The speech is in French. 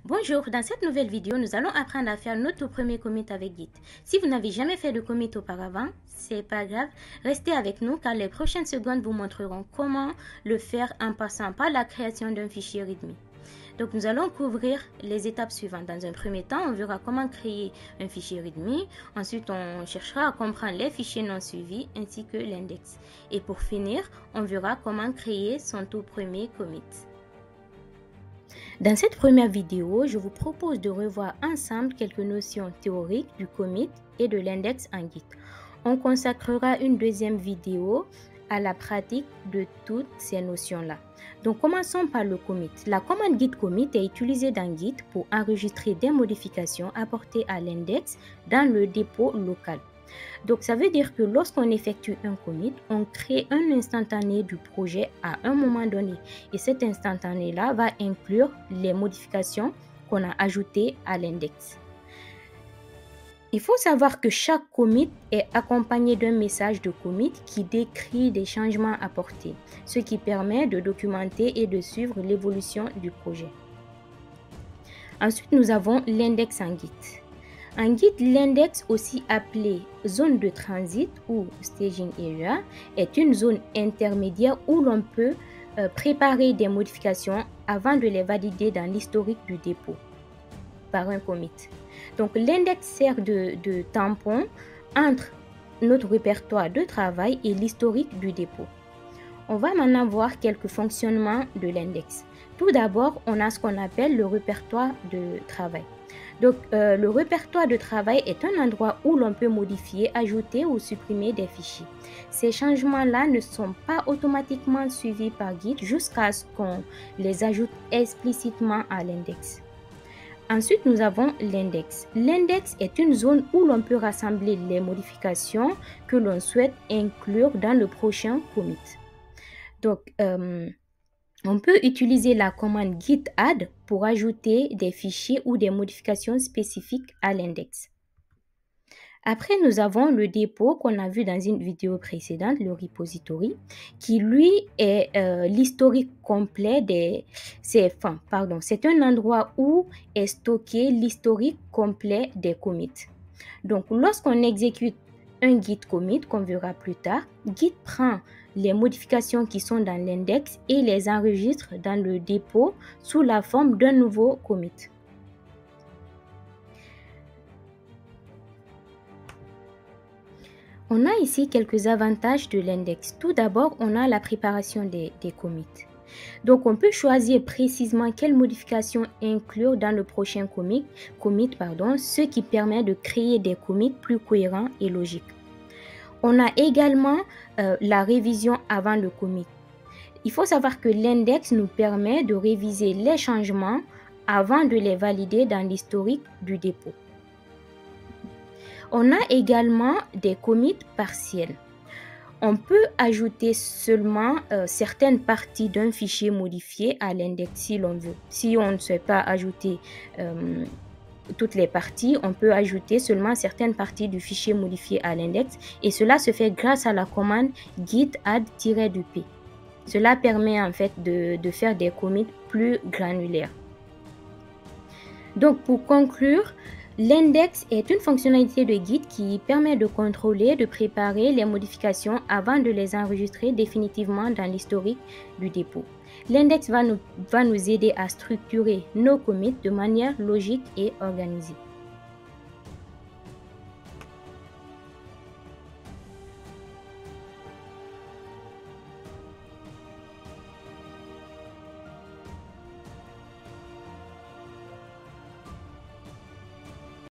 Bonjour, dans cette nouvelle vidéo, nous allons apprendre à faire notre premier commit avec Git. Si vous n'avez jamais fait de commit auparavant, c'est pas grave, restez avec nous car les prochaines secondes vous montreront comment le faire en passant par la création d'un fichier README. Donc nous allons couvrir les étapes suivantes. Dans un premier temps, on verra comment créer un fichier README. Ensuite, on cherchera à comprendre les fichiers non suivis ainsi que l'index. Et pour finir, on verra comment créer son tout premier commit. Dans cette première vidéo, je vous propose de revoir ensemble quelques notions théoriques du commit et de l'index en Git. On consacrera une deuxième vidéo à la pratique de toutes ces notions-là. Donc commençons par le commit. La commande git commit est utilisée dans Git pour enregistrer des modifications apportées à l'index dans le dépôt local. Donc ça veut dire que lorsqu'on effectue un commit, on crée un instantané du projet à un moment donné. Et cet instantané-là va inclure les modifications qu'on a ajoutées à l'index. Il faut savoir que chaque commit est accompagné d'un message de commit qui décrit des changements apportés, ce qui permet de documenter et de suivre l'évolution du projet. Ensuite, nous avons l'index en Git. En Git, l'index, aussi appelé zone de transit ou staging area, est une zone intermédiaire où l'on peut préparer des modifications avant de les valider dans l'historique du dépôt par un commit. Donc, l'index sert de tampon entre notre répertoire de travail et l'historique du dépôt. On va maintenant voir quelques fonctionnements de l'index. Tout d'abord, on a ce qu'on appelle le répertoire de travail. Donc, le répertoire de travail est un endroit où l'on peut modifier, ajouter ou supprimer des fichiers. Ces changements-là ne sont pas automatiquement suivis par Git jusqu'à ce qu'on les ajoute explicitement à l'index. Ensuite, nous avons l'index. L'index est une zone où l'on peut rassembler les modifications que l'on souhaite inclure dans le prochain commit. Donc, on peut utiliser la commande git add pour ajouter des fichiers ou des modifications spécifiques à l'index. Après, nous avons le dépôt qu'on a vu dans une vidéo précédente, le repository, qui lui est l'historique complet c'est un endroit où est stocké l'historique complet des commits. Donc, lorsqu'on exécute un git commit, qu'on verra plus tard, Git prend les modifications qui sont dans l'index et les enregistre dans le dépôt sous la forme d'un nouveau commit. On a ici quelques avantages de l'index. Tout d'abord, on a la préparation des commits. Donc, on peut choisir précisément quelles modifications inclure dans le prochain commit, ce qui permet de créer des commits plus cohérents et logiques. On a également la révision avant le commit. Il faut savoir que l'index nous permet de réviser les changements avant de les valider dans l'historique du dépôt. On a également des commits partiels. On peut ajouter seulement certaines parties d'un fichier modifié à l'index si l'on veut. Si on ne souhaite pas ajouter toutes les parties, on peut ajouter seulement certaines parties du fichier modifié à l'index et cela se fait grâce à la commande git add-p. Cela permet en fait de faire des commits plus granulaires. Donc pour conclure, l'index est une fonctionnalité de Git qui permet de contrôler, de préparer les modifications avant de les enregistrer définitivement dans l'historique du dépôt. L'index va nous aider à structurer nos commits de manière logique et organisée.